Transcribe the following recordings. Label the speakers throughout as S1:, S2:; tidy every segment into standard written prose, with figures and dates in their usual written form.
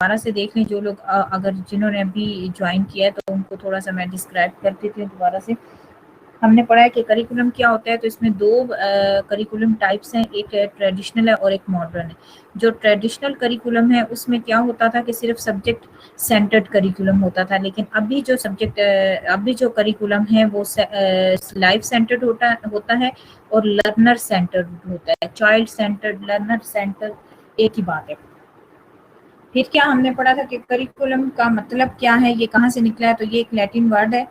S1: दोबारा से देख लें जो लोग अगर जिन्होंने अभी ज्वाइन किया है तो उनको थोड़ा सा मैं डिस्क्राइब कर देती हूँ दोबारा से। हमने पढ़ा है कि करिकुलम क्या होता है, तो इसमें दो करिकुलम टाइप्स हैं, एक ट्रेडिशनल है और एक मॉडर्न है। जो ट्रेडिशनल करिकुलम है उसमें क्या होता था कि सिर्फ सब्जेक्ट सेंटर्ड करिकुलम होता था, लेकिन अभी जो करिकुलम है वो लाइफ सेंटर्ड होता है और लर्नर सेंटर्ड होता है। चाइल्ड सेंटर्ड, लर्नर सेंटर्ड एक ही बात है। फिर क्या हमने पढ़ा था कि करिकुलम का मतलब क्या है, ये कहाँ से निकला है, तो ये एक लैटिन वर्ड है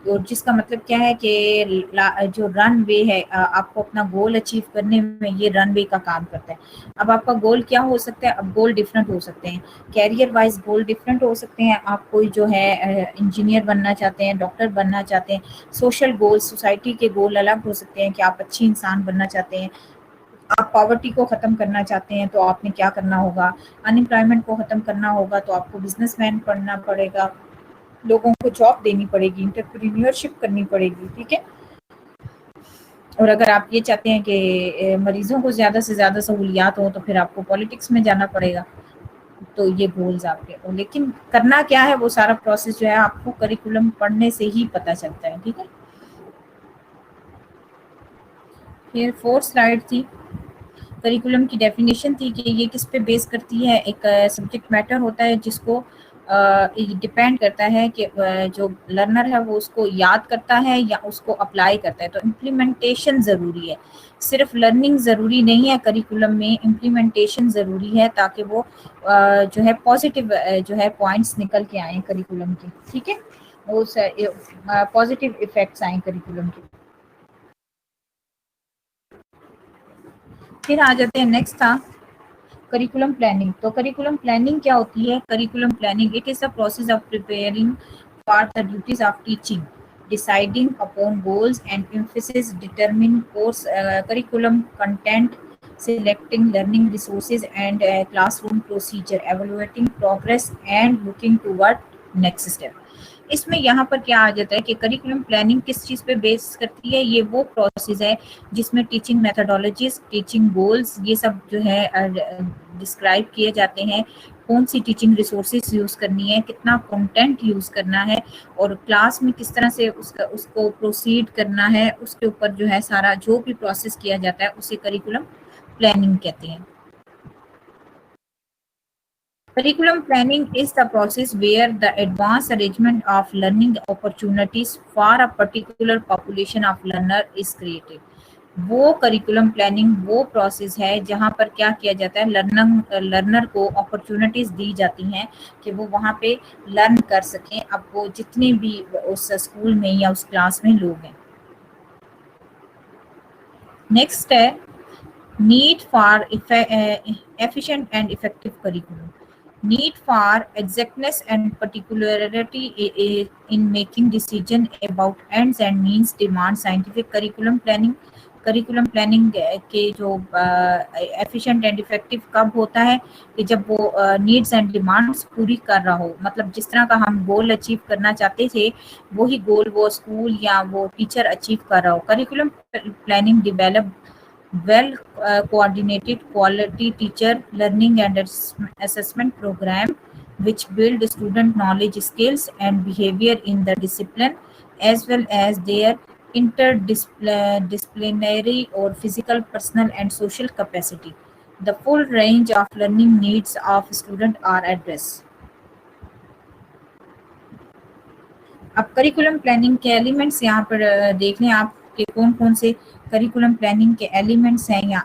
S1: और जिसका मतलब क्या है कि जो रन वे है, आपको अपना गोल अचीव करने में ये रन वे का काम करता है। अब आपका गोल क्या हो सकता है, अब गोल डिफरेंट हो सकते हैं, कैरियर वाइज गोल डिफरेंट हो सकते हैं। आप कोई जो है इंजीनियर बनना चाहते हैं, डॉक्टर बनना चाहते हैं, सोशल गोल, सोसाइटी के गोल अलग हो सकते हैं कि आप अच्छी इंसान बनना चाहते हैं, आप पॉवर्टी को खत्म करना चाहते हैं तो आपने क्या करना होगा, अनएम्प्लॉयमेंट को खत्म करना होगा तो आपको बिजनेसमैन बनना पड़ेगा, लोगों को जॉब देनी पड़ेगी, एंटरप्रेन्योरशिप करनी पड़ेगी, ठीक है। और अगर आप ये चाहते हैं कि मरीजों को ज्यादा से ज्यादा सहूलियात हो तो फिर आपको पॉलिटिक्स में जाना पड़ेगा। तो ये गोल्स आपके, और लेकिन करना क्या है वो सारा प्रोसेस जो है आपको करिकुलम पढ़ने से ही पता चलता है, ठीक है। फिर फोर्थ स्लाइड थी, करिकुलम की डेफिनेशन थी कि ये किस पे बेस करती है, एक सब्जेक्ट मैटर होता है जिसको डिपेंड करता है कि जो लर्नर है वो उसको याद करता है या उसको अप्लाई करता है। तो इम्प्लीमेंटेशन ज़रूरी है, सिर्फ लर्निंग ज़रूरी नहीं है, करिकुलम में इम्प्लीमेंटेशन ज़रूरी है ताकि वो जो है पॉजिटिव जो है पॉइंट्स निकल के आए करिकुलम के, ठीक है, वो पॉजिटिव इफेक्ट्स आए करिकुलम के। फिर आ जाते हैं, नेक्स्ट था करिकुलम प्लानिंग। तो करिकुलम प्लानिंग क्या होती है, curriculum planning it is the process of preparing for the duties of teaching, deciding upon goals and emphasis, determine course curriculum content, selecting learning resources and classroom procedure, evaluating progress and looking toward next step। इसमें यहाँ पर क्या आ जाता है कि curriculum planning किस चीज़ पे base करती है, ये वो प्रोसेस है जिसमें टीचिंग मेथोडोलॉजीज, टीचिंग गोल्स, ये सब जो है डिस्क्राइब किए जाते हैं। कौन सी टीचिंग रिसोर्सेज यूज़ करनी है, कितना कंटेंट यूज़ करना है और क्लास में किस तरह से उसको प्रोसीड करना है, उसके ऊपर जो है सारा जो भी प्रोसेस किया जाता है उसे करिकुलम प्लानिंग कहते हैं। Curriculum planning is the process where the advanced arrangement of learning opportunities for a particular population of learner is created। वो करिकुलम प्लानिंग वो प्रोसेस है जहाँ पर क्या किया जाता है, लर्नर को अपॉर्चुनिटीज दी जाती हैं कि वो वहाँ पे लर्न कर सकें, अब वो जितने भी उस स्कूल में या उस क्लास में लोग हैं। नेक्स्ट है need for efficient and effective curriculum, need for exactness and particularity in making decision about ends and means demand scientific curriculum planning। Curriculum planning के जो एफिशिएंट एंड इफेक्टिव कब होता है कि जब वो नीड्स एंड डिमांड्स पूरी कर रहा हो, मतलब जिस तरह का हम गोल अचीव करना चाहते थे वही गोल वो स्कूल या वो टीचर अचीव कर रहा हो। Curriculum planning develop well coordinated quality teacher learning and assessment program which build student knowledge, skills and behavior in the discipline as well as their interdisciplinary or physical, personal and social capacity। The full range of learning needs of student are addressed। अब curriculum planning के elements यहाँ पर देख लें आप कि कौन कौन से करिकुलम प्लानिंग के एलिमेंट्स हैं या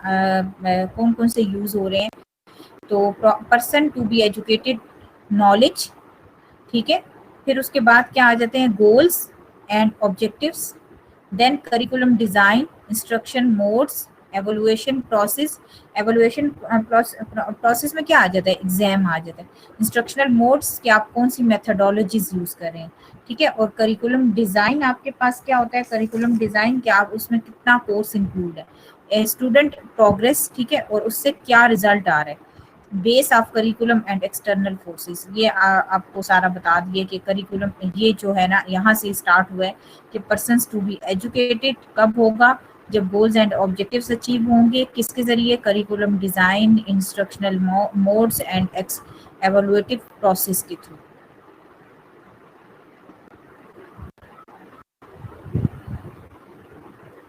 S1: कौन कौन से यूज हो रहे हैं। तो person to be educated, knowledge, ठीक है। फिर उसके बाद क्या आ जाते हैं, goals and objectives, then curriculum design, instruction modes, evolution process. Evolution process में क्या आ जाता है, एग्जाम आ जाता है। इंस्ट्रक्शनल मोड्स कि आप कौन सी मेथडोलॉजीज यूज कर रहे हैं, ठीक है। और करिकुलम डिजाइन आपके पास क्या होता है, करिकुलम डिजाइन क्या आप उसमें कितना कोर्स इंक्लूड है, स्टूडेंट प्रोग्रेस, ठीक है, और उससे क्या रिजल्ट आ रहा है। Base of curriculum and external forces, ये आपको सारा बता दिए कि करिकुलम ये जो है ना यहाँ से स्टार्ट हुआ है कि पर्सन्स टू बी एजुकेटेड कब होगा, जब गोल्स एंड ऑब्जेक्टिव्स अचीव होंगे, किसके जरिए, curriculum design, instructional modes and evolutive process के थ्रू।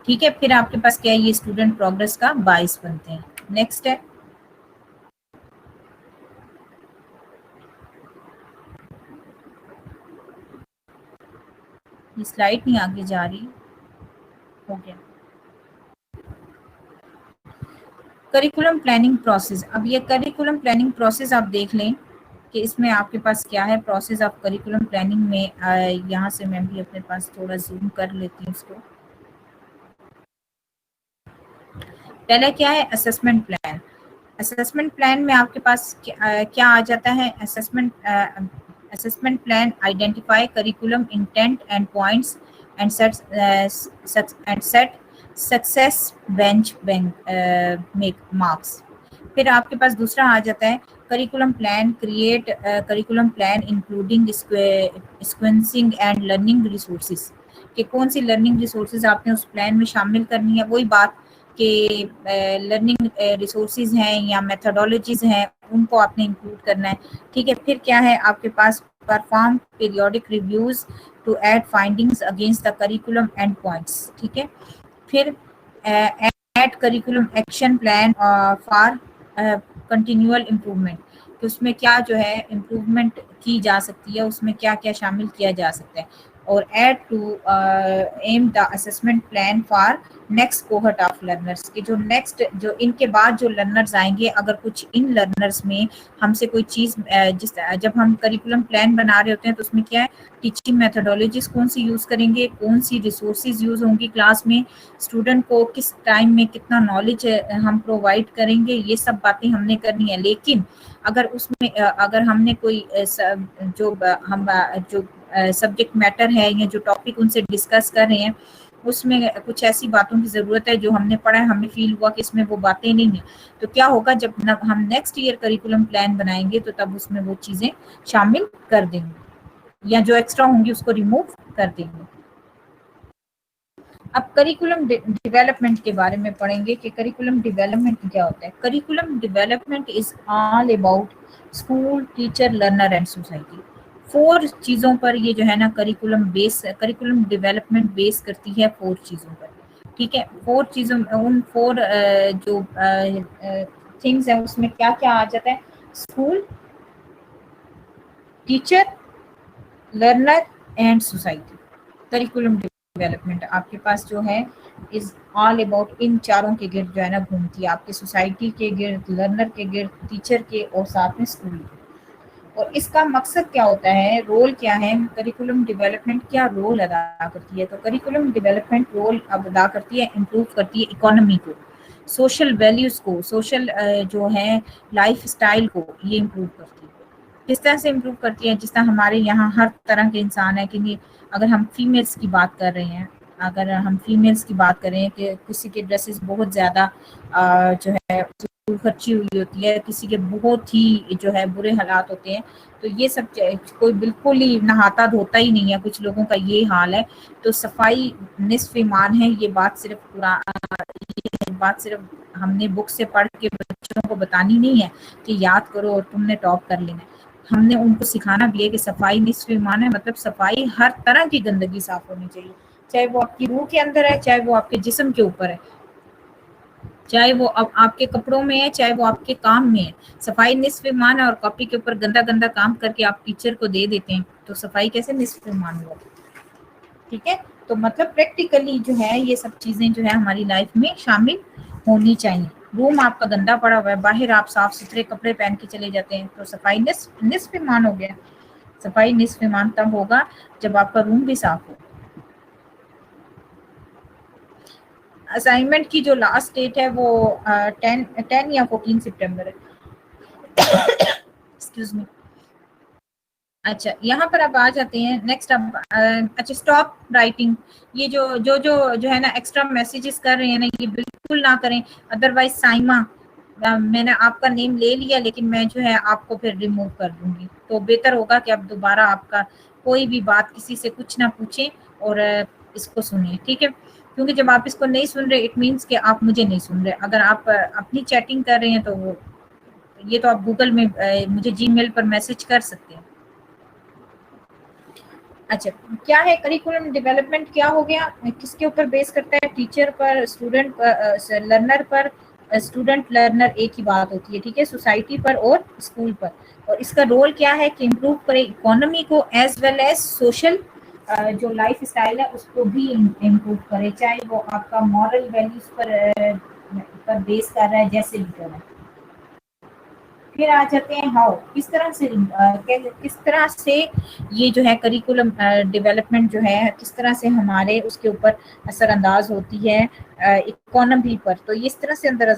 S1: ठीक है, फिर आपके पास क्या है, ये स्टूडेंट प्रोग्रेस का बाइस बनते हैं। नेक्स्ट है, ये स्लाइड नहीं आगे जा रही, हो गया। Curriculum planning process. अब ये करिकुलम प्लानिंग प्रोसेस आप देख लें कि इसमें आपके पास क्या है प्रोसेस ऑफ करिकुलम प्लानिंग में। यहाँ से मैं भी अपने पास थोड़ा जूम कर लेती हूँ इसको। पहले क्या है, असेसमेंट प्लान। असेसमेंट प्लान में आपके पास क्या आ जाता है, assessment plan identify curriculum intent and points and set success bench make marks. फिर आपके पास दूसरा आ जाता है curriculum plan, create curriculum plan including sequencing and learning resources, कि कौन सी लर्निंग रिसोर्सेज आपने उस प्लान में शामिल करनी है। वही बात कि लर्निंग रिसोर्सेज हैं या मेथोडोलॉजीज हैं, उनको आपने इंक्लूड करना है। ठीक है, फिर क्या है आपके पास, perform periodic reviews to add findings against the curriculum and points. ठीक है, फिर add curriculum action plan for continual improvement, कि उसमें क्या जो है इम्प्रूवमेंट की जा सकती है, उसमें क्या क्या शामिल किया जा सकता है। और add to aim the assessment plan for next cohort of learners, के जो नेक्स्ट जो इनके बाद जो लर्नर्स आएंगे, अगर कुछ इन लर्नर्स में हमसे कोई चीज़ जिस जब हम करिकुलम प्लान बना रहे होते हैं तो उसमें क्या है, टीचिंग मेथोडोलॉजीज कौन सी यूज़ करेंगे, कौन सी रिसोर्सेज यूज़ होंगी क्लास में, स्टूडेंट को किस टाइम में कितना नॉलेज हम प्रोवाइड करेंगे, ये सब बातें हमने करनी है। लेकिन अगर उसमें अगर हमने कोई जो सब्जेक्ट मैटर है या जो टॉपिक उनसे डिस्कस कर रहे हैं, उसमें कुछ ऐसी बातों की ज़रूरत है जो हमने पढ़ा है, हमें फील हुआ कि इसमें वो बातें नहीं है, तो क्या होगा, जब हम नेक्स्ट ईयर करिकुलम प्लान बनाएंगे तो तब उसमें वो चीज़ें शामिल कर देंगे या जो एक्स्ट्रा होंगी उसको रिमूव कर देंगे। अब करिकुलम डेवलपमेंट के बारे में पढ़ेंगे कि करिकुलम डेवलपमेंट क्या होता है। Curriculum development is all about school, teacher, learner and society. Four चीज़ों पर ये जो है ना करिकुलम डेवलपमेंट बेस करती है, फोर चीज़ों पर। ठीक है, फोर चीज़ों, उन फोर जो थिंग्स है उसमें क्या क्या आ जाता है, school, teacher, learner and society. Curriculum development आपके पास जो है इज ऑल अबाउट इन चारों के गिर्द जो है ना घूमती है, आपके सोसाइटी के गिर्द, लर्नर के गिर्द, टीचर के और साथ में स्कूल के। और इसका मकसद क्या होता है, रोल क्या है, करिकुलम डेवलपमेंट क्या रोल अदा करती है। तो करिकुलम डेवलपमेंट रोल अब अदा करती है, इम्प्रूव करती है इकोनॉमी को, सोशल वैल्यूज को, सोशल जो है लाइफ स्टाइल को ये इम्प्रूव करती है। किस तरह से इम्प्रूव करती है, जिस तरह हमारे यहाँ हर तरह के इंसान है, कि अगर हम फीमेल्स की बात कर रहे हैं, अगर हम फीमेल्स की बात करें कि किसी के ड्रेसेस बहुत ज़्यादा जो है खर्ची हुई होती है, किसी के बहुत ही जो है बुरे हालात होते हैं, तो ये सब कोई बिल्कुल ही नहाता धोता ही नहीं है, कुछ लोगों का ये हाल है। तो सफाई निस्फ ईमान है, ये बात सिर्फ हमने बुक से पढ़ के बच्चों को बतानी नहीं है कि याद करो और तुमने टॉप कर लेना है। हमने उनको सिखाना भी है कि सफाई निस्फ ईमान है, मतलब सफाई हर तरह की गंदगी साफ होनी चाहिए, चाहे वो आपकी रूह के अंदर है, चाहे वो आपके जिस्म के ऊपर है, चाहे वो अब आपके कपड़ों में है, चाहे वो आपके काम में है। सफाई निस्फ ईमान है, और कॉपी के ऊपर गंदा गंदा काम करके आप टीचर को दे देते हैं, तो सफाई कैसे निस्फ ईमान हुआ। ठीक है, तो मतलब प्रैक्टिकली जो है ये सब चीजें जो है हमारी लाइफ में शामिल होनी चाहिए। रूम आपका गंदा पड़ा हुआ है, बाहर आप साफ सुथरे कपड़े पहन के चले जाते हैं, तो सफाई निस्फ ईमान हो गया। सफाई निस्फ ईमान तब होगा जब आपका रूम भी साफ हो। असाइनमेंट की जो लास्ट डेट है वो 10 या 14 सितंबर है। Excuse me. अच्छा, यहाँ पर अब आ जाते हैं नेक्स्ट। अब अच्छा, स्टॉप राइटिंग। ये जो है ना एक्स्ट्रा मैसेजेस कर रहे हैं ना, ये बिल्कुल ना करें, अदरवाइज साइमा मैंने आपका नेम ले लिया, लेकिन मैं जो है आपको फिर रिमूव कर दूंगी। तो बेहतर होगा कि आप दोबारा आपका कोई भी बात किसी से कुछ ना पूछें और इसको सुनिए। ठीक है, क्योंकि जब आप इसको नहीं सुन रहे, इट मीन्स कि आप मुझे नहीं सुन रहे। अगर आप अपनी चैटिंग कर रहे हैं तो वो ये तो आप गूगल में मुझे जीमेल पर मैसेज कर सकते हैं। अच्छा, क्या है करिकुलम डेवलपमेंट, क्या हो गया, किसके ऊपर बेस करता है, टीचर पर, स्टूडेंट पर, लर्नर पर, स्टूडेंट लर्नर एक ही बात होती है, ठीक है, सोसाइटी पर और स्कूल पर। और इसका रोल क्या है कि इम्प्रूव करे इकोनॉमी को एज वेल एज सोशल जो लाइफ स्टाइल है उसको भी इम्प्रूव करे, चाहे वो आपका मॉरल वैल्यूज पर बेस कर रहा है जैसे भी कर रहा है। फिर आ जाते हैं हाउ, किस तरह से ये जो है करिकुलम डेवलपमेंट जो है किस तरह से हमारे उसके ऊपर असरअंदाज होती है इकोनॉमी पर। तो ये इस तरह से अंदर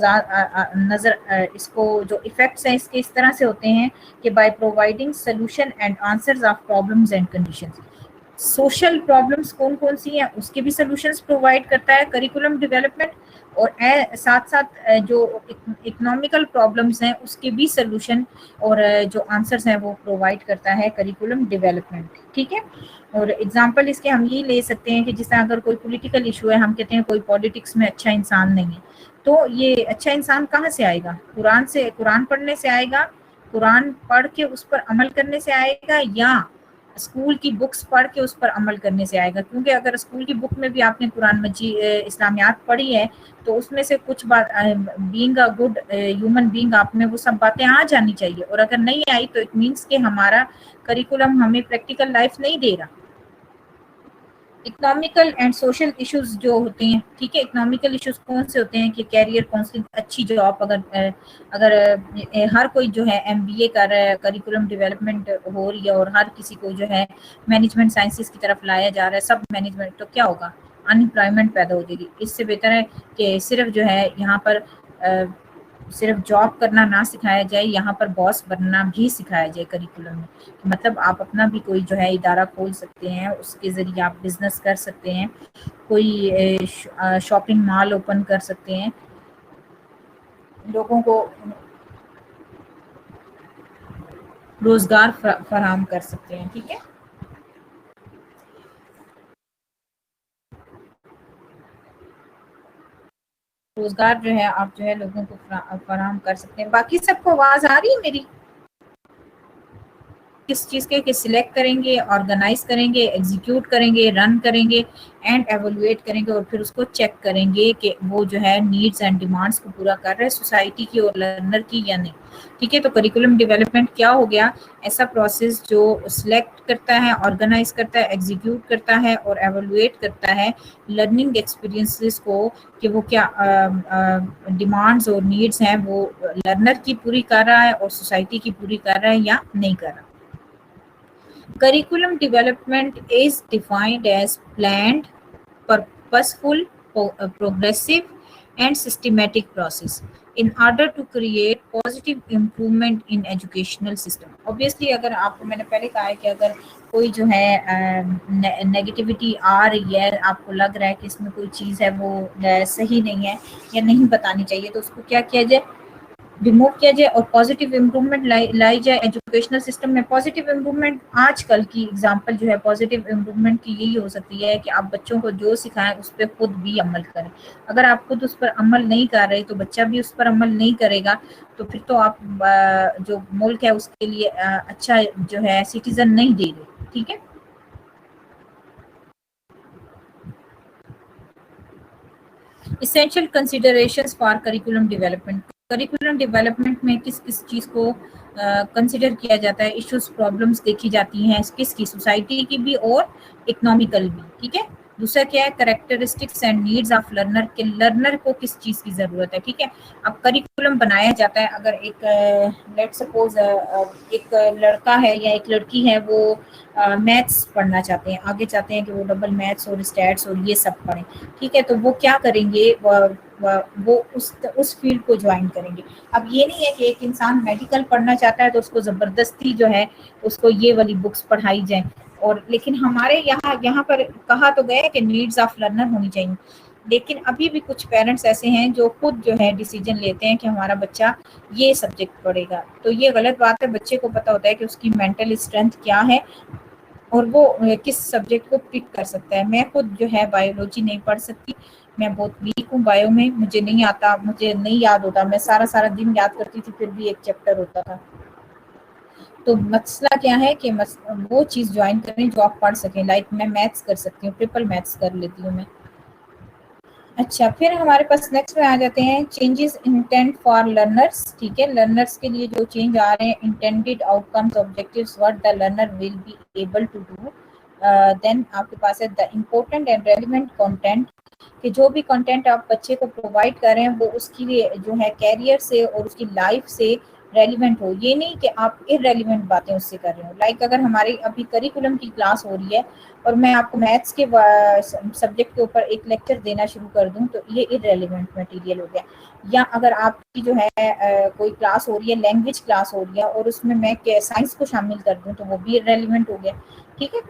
S1: नजर इसको जो इफेक्ट्स हैं इसके इस तरह से होते हैं कि by providing solution and answers of problems and conditions. Social problems कौन कौन सी हैं उसके भी सोल्यूशंस प्रोवाइड करता है करिकुलम डेवलपमेंट, और साथ साथ जो इकोनॉमिकल प्रॉब्लम्स हैं उसके भी सोल्यूशन और जो आंसर्स हैं वो प्रोवाइड करता है करिकुलम डेवलपमेंट, ठीक है। और एग्जांपल इसके हम ये ले सकते हैं कि जिस तरह अगर कोई पॉलिटिकल इशू है, हम कहते हैं कोई पॉलिटिक्स में अच्छा इंसान नहीं है, तो ये अच्छा इंसान कहाँ से आएगा, कुरान पढ़ने से आएगा, कुरान पढ़ के उस पर अमल करने से आएगा, या स्कूल की बुक्स पढ़ के उस पर अमल करने से आएगा। क्योंकि अगर स्कूल की बुक में भी आपने कुरान मजीद इस्लामियात पढ़ी है तो उसमें से कुछ बात being a good human being आप में वो सब बातें आ जानी चाहिए, और अगर नहीं आई तो इट मीन्स कि हमारा करिकुलम हमें प्रैक्टिकल लाइफ नहीं दे रहा। इकोनॉमिकल एंड सोशल इश्यूज जो होते हैं, ठीक है, इकोनॉमिकल इश्यूज कौन से होते हैं कि कैरियर काउंसलिंग, अच्छी जॉब, अगर हर कोई जो है एमबीए कर रहा है, करिकुलम डेवलपमेंट हो रही है और हर किसी को जो है मैनेजमेंट साइंसेस की तरफ लाया जा रहा है, सब मैनेजमेंट, तो क्या होगा, अनएम्प्लॉयमेंट पैदा हो जाएगी। इससे बेहतर है कि सिर्फ जो है यहाँ पर सिर्फ जॉब करना ना सिखाया जाए, यहाँ पर बॉस बनना भी सिखाया जाए करिकुलम में। मतलब आप अपना भी कोई जो है इदारा खोल सकते हैं, उसके जरिए आप बिजनेस कर सकते हैं, कोई शॉपिंग मॉल ओपन कर सकते हैं, लोगों को रोजगार फराहम कर सकते हैं, ठीक है। रोजगार जो है आप जो है लोगों को फराहम कर सकते हैं। बाकी सबको आवाज आ रही है मेरी? किस चीज़ के सिलेक्ट करेंगे, ऑर्गेनाइज करेंगे, एग्जीक्यूट करेंगे, रन करेंगे एंड एवेलुएट करेंगे, और फिर उसको चेक करेंगे कि वो जो है नीड्स एंड डिमांड्स को पूरा कर रहे हैं सोसाइटी की और लर्नर की या नहीं, ठीक है। तो करिकुलम डेवलपमेंट क्या हो गया, ऐसा प्रोसेस जो सिलेक्ट करता है, ऑर्गेनाइज करता है, एग्जीक्यूट करता है और एवेलुएट करता है लर्निंग एक्सपीरियंसेस को, कि वो क्या डिमांड्स और नीड्स हैं वो लर्नर की पूरी कर रहा है और सोसाइटी की पूरी कर रहा है या नहीं कर रहा। Curriculum development is defined as planned, purposeful, progressive, and systematic process in order to create positive improvement in educational system. Obviously, अगर आपको मैंने पहले कहा है कि अगर कोई जो है नेगेटिविटी आ रही है, आपको लग रहा है कि इसमें कोई चीज़ है वो सही नहीं है या नहीं बतानी चाहिए, तो उसको क्या किया जाए, रिमूव किया जाए और पॉजिटिव इम्प्रूवमेंट लाई जाए एजुकेशनल सिस्टम में। पॉजिटिव इम्प्रूवमेंट आजकल की एग्जांपल जो है पॉजिटिव इम्प्रूवमेंट की यही हो सकती है कि आप बच्चों को जो सिखाएं उस पर खुद भी अमल करें। अगर आप खुद उस पर अमल नहीं कर रहे तो बच्चा भी उस पर अमल नहीं करेगा, तो फिर तो आप जो मुल्क है उसके लिए अच्छा जो है सिटीजन नहीं दे रहे, ठीक है। Essential considerations for curriculum development. Curriculum development में किस किस चीज़ को कंसिडर किया जाता है, इश्यूज प्रॉब्लम्स देखी जाती हैं किसकी, सोसाइटी की भी और इकोनॉमिकल भी, ठीक है। दूसरा क्या है, characteristics and needs of learner, के लर्नर को किस चीज़ की ज़रूरत है, ठीक है। अब करिकुलम बनाया जाता है, अगर एक लेट सपोज एक लड़का है या एक लड़की है, वो मैथ्स पढ़ना चाहते हैं, आगे चाहते हैं कि वो डबल मैथ्स और स्टैट्स और ये सब पढ़ें, ठीक है, तो वो क्या करेंगे, वो उस फील्ड को ज्वाइन करेंगे। अब ये नहीं है कि एक इंसान मेडिकल पढ़ना चाहता है तो उसको जबरदस्ती जो है उसको ये वाली बुक्स पढ़ाई जाए, और लेकिन हमारे यहाँ पर कहा तो गया कि नीड्स ऑफ लर्नर होनी चाहिए, लेकिन अभी भी कुछ पेरेंट्स ऐसे हैं जो खुद जो है डिसीजन लेते हैं कि हमारा बच्चा ये सब्जेक्ट पढ़ेगा, तो ये गलत बात है। बच्चे को पता होता है कि उसकी मेंटल स्ट्रेंथ क्या है और वो किस सब्जेक्ट को पिक कर सकता है। मैं खुद जो है बायोलॉजी नहीं पढ़ सकती, मैं बहुत वीक हूँ बायो में, मुझे नहीं आता, मुझे नहीं याद होता, मैं सारा सारा दिन याद करती थी फिर भी एक चैप्टर होता था। तो मसला क्या है कि वो चीज़ ज्वाइन करें जो आप पढ़ सकें, लाइक मैं मैथ्स कर सकती हूँ, ट्रिपल मैथ्स कर लेती हूँ मैं। अच्छा, फिर हमारे पास नेक्स्ट में आ जाते हैं चेंजेस इंटेंट फॉर लर्नर्स। ठीक है, लर्नर्स के लिए जो चेंज आ रहे हैं, intended outcomes, objectives, what the learner will be able to do. Then आपके पास है the important and relevant content, कि जो भी कंटेंट आप बच्चे को प्रोवाइड कर रहे हैं वो उसकी लिए जो है कैरियर से और उसकी लाइफ से रेलिवेंट हो। ये नहीं कि आप इरेलीवेंट बातें उससे कर रहे हो। लाइक अगर हमारी अभी करिकुलम की क्लास हो रही है और मैं आपको मैथ्स के सब्जेक्ट के ऊपर एक लेक्चर देना शुरू कर दूं तो ये इरेलीवेंट मटेरियल हो गया। या अगर आपकी जो है कोई क्लास हो रही है, लैंग्वेज क्लास हो रही है और उसमें मैं साइंस को शामिल कर दूं तो वो भी इरेलीवेंट हो गया। ठीक है,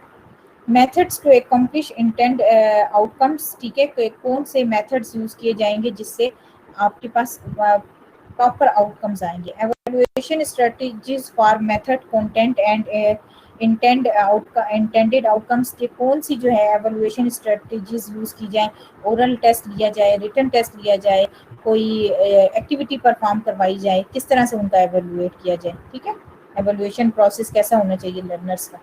S1: methods to accomplish intend outcomes. ठीक है, कौन से मेथड्स यूज किए जाएंगे जिससे आपके पास प्रॉपर आउटकम्स आएंगे। Evaluation strategies for method content and intended outcomes के कौन सी जो है एवेल्युएशन स्ट्रेटजीज यूज की जाए। ओरल टेस्ट लिया जाए, रिटन टेस्ट लिया जाए, कोई एक्टिविटी परफॉर्म करवाई जाए, किस तरह से उनका एवेल्युएट किया जाए। ठीक है, एवेल्युएशन प्रोसेस कैसा होना चाहिए लर्नर्स का।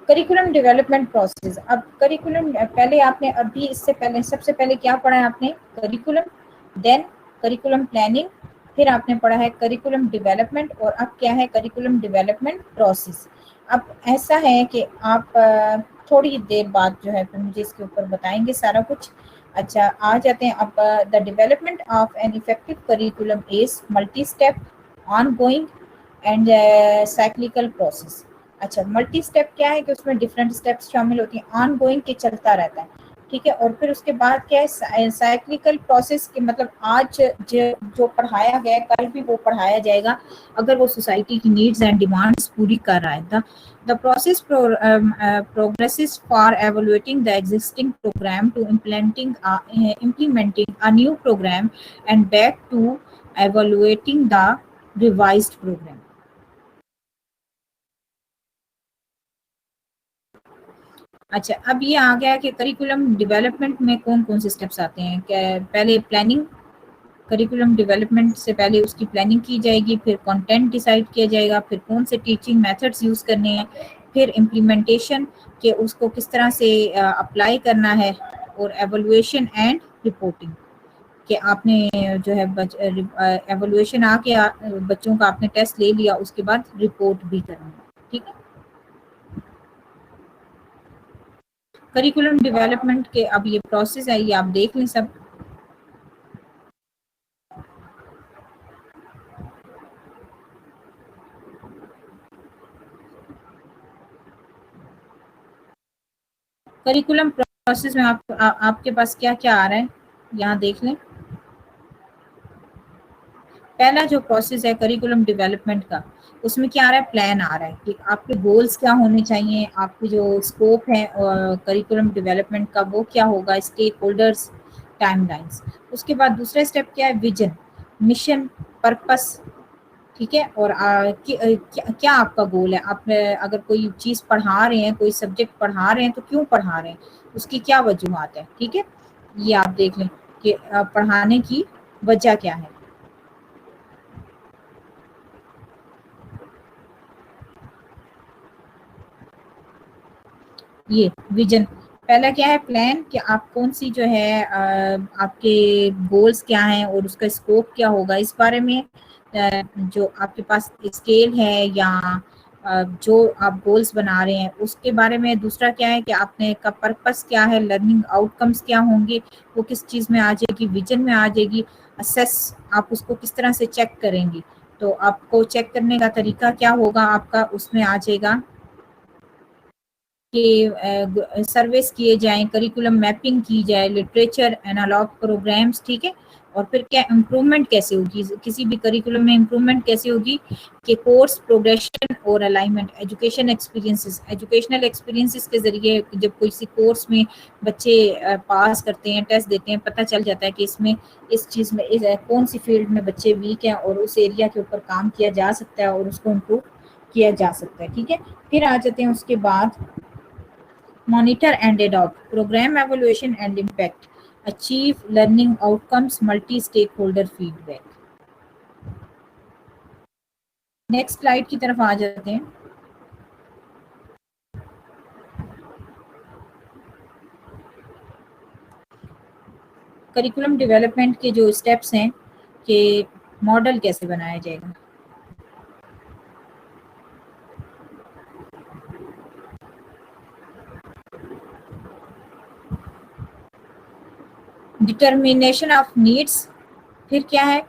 S1: Curriculum development process. अब करिकुलम पहले आपने अभी इससे पहले सबसे पहले क्या पढ़ा है आपने, करिकुलम, देन करिकुलम प्लानिंग, फिर आपने पढ़ा है करिकुलम डेवलपमेंट, और अब क्या है करिकुलम डेवलपमेंट प्रोसेस। अब ऐसा है कि आप थोड़ी देर बाद जो है फिर मुझे इसके ऊपर बताएंगे सारा कुछ। अच्छा, आ जाते हैं अब। The development of an effective curriculum is multi step, on going and cyclical process. अच्छा, मल्टी स्टेप क्या है कि उसमें डिफरेंट स्टेप्स शामिल होती हैं, ऑन गोइंग के चलता रहता है। ठीक है, और फिर उसके बाद क्या है साइक्लिकल प्रोसेस के मतलब आज जो पढ़ाया गया कल भी वो पढ़ाया जाएगा अगर वो सोसाइटी की नीड्स एंड डिमांड्स पूरी कर रहा है। The process progresses for evaluating the existing program to implementing a new program and back to evaluating the revised program। अच्छा, अब ये आ गया कि करिकुलम डेवलपमेंट में कौन कौन से स्टेप्स आते हैं। क्या पहले प्लानिंग, करिकुलम डेवलपमेंट से पहले उसकी प्लानिंग की जाएगी, फिर कंटेंट डिसाइड किया जाएगा, फिर कौन से टीचिंग मेथड्स यूज करने हैं, फिर इम्प्लीमेंटेशन के उसको किस तरह से अप्लाई करना है, और एवोल्यूशन एंड रिपोर्टिंग कि आपने जो है एवोल्यूशन आके बच्चों का आपने टेस्ट ले लिया, उसके बाद रिपोर्ट भी करना है। ठीक है, करिकुलम डेवलपमेंट के अब ये प्रोसेस है, ये आप देख लें सब। करिकुलम प्रोसेस में आपके पास क्या क्या आ रहा है यहाँ देख लें। पहला जो प्रोसेस है करिकुलम डेवलपमेंट का, उसमें क्या आ रहा है, प्लान आ रहा है कि आपके गोल्स क्या होने चाहिए, आपकी जो स्कोप है करिकुलम डेवलपमेंट का वो क्या होगा, स्टेक होल्डर्स, टाइमलाइंस। उसके बाद दूसरा स्टेप क्या है, विजन, मिशन, पर्पस। ठीक है, और क्या आपका गोल है, आप अगर कोई चीज़ पढ़ा रहे हैं, कोई सब्जेक्ट पढ़ा रहे हैं तो क्यों पढ़ा रहे हैं, उसकी क्या वजूहत है। ठीक है, ये आप देख लें कि पढ़ाने की वजह क्या है। ये विजन, पहला क्या है प्लान, कि आप कौन सी जो है आपके गोल्स क्या हैं और उसका स्कोप क्या होगा, इस बारे में जो आपके पास स्केल है या जो आप गोल्स बना रहे हैं उसके बारे में। दूसरा क्या है कि आपने का पर्पस क्या है, लर्निंग आउटकम्स क्या होंगे, वो किस चीज़ में आ जाएगी, विजन में आ जाएगी। असेस, आप उसको किस तरह से चेक करेंगे, तो आपको चेक करने का तरीका क्या होगा आपका, उसमें आ जाएगा कि सर्वेस किए जाएं, करिकुलम मैपिंग की जाए, लिटरेचर, एनालॉग प्रोग्राम्स। ठीक है, और फिर क्या इम्प्रूवमेंट कैसे होगी, किसी भी करिकुलम में इम्प्रूवमेंट कैसे होगी, कि कोर्स प्रोग्रेशन और अलाइनमेंट, एजुकेशनल एक्सपीरियंसेस के जरिए जब किसी कोर्स में बच्चे पास करते हैं, टेस्ट देते हैं, पता चल जाता है कि इसमें इस चीज़ में कौन सी फील्ड में बच्चे वीक हैं और उस एरिया के ऊपर काम किया जा सकता है और उसको इम्प्रूव किया जा सकता है। ठीक है, फिर आ जाते हैं उसके बाद monitor and adopt, program evaluation and impact, achieve learning outcomes, multi stakeholder feedback. Next slide की तरफ आ जाते हैं। करिकुलम डेवलपमेंट के जो स्टेप्स हैं कि मॉडल कैसे बनाया जाएगा। डिटर्मिनेशन ऑफ नीड्स, फिर क्या है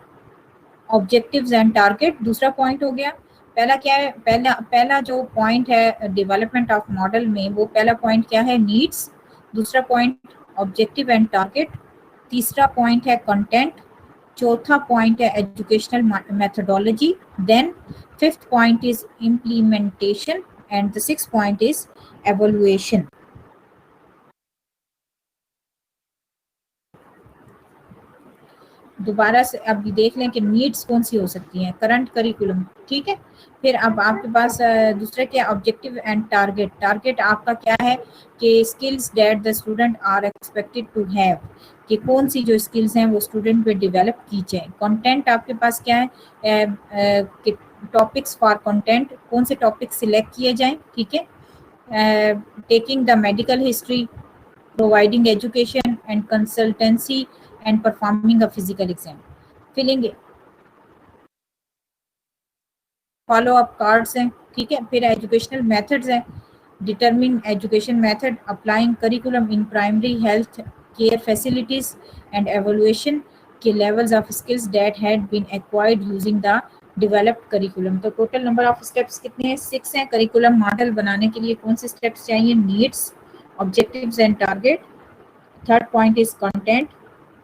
S1: ऑब्जेक्टिव्स एंड टारगेट, दूसरा पॉइंट हो गया। पहला क्या है, पहला पहला जो पॉइंट है डेवलपमेंट ऑफ मॉडल में, वो पहला पॉइंट क्या है नीड्स, दूसरा पॉइंट ऑब्जेक्टिव एंड टारगेट, तीसरा पॉइंट है कंटेंट, चौथा पॉइंट है educational methodology, then fifth point is implementation and the sixth point is evaluation. दोबारा से अब देख लें कि नीड्स कौन सी हो सकती हैं, करंट करिकुलम, ठीक है। फिर अब आपके पास दूसरा क्या ऑब्जेक्टिव एंड टारगेट, टारगेट आपका क्या है कि skills that the student are expected to have, कि कौन सी जो स्किल्स हैं वो स्टूडेंट पे डेवलप की जाए। कंटेंट आपके पास क्या है कि टॉपिक्स फॉर कंटेंट, कौन से टॉपिक सिलेक्ट किए जाएं, ठीक है। Taking the medical history, providing education and consultancy and performing a physical exam, filling follow up cards हैं, ठीक है। फिर एजुकेशनल मेथड्स हैं, determine education method, applying curriculum in primary health care facilities and evaluation के levels of skills that had been acquired using the developed curriculum. तो total number of steps कितने हैं, 6 हैं। करिकुलम मॉडल बनाने के लिए कौन से स्टेप्स चाहिए, needs, objectives and target, third point is content,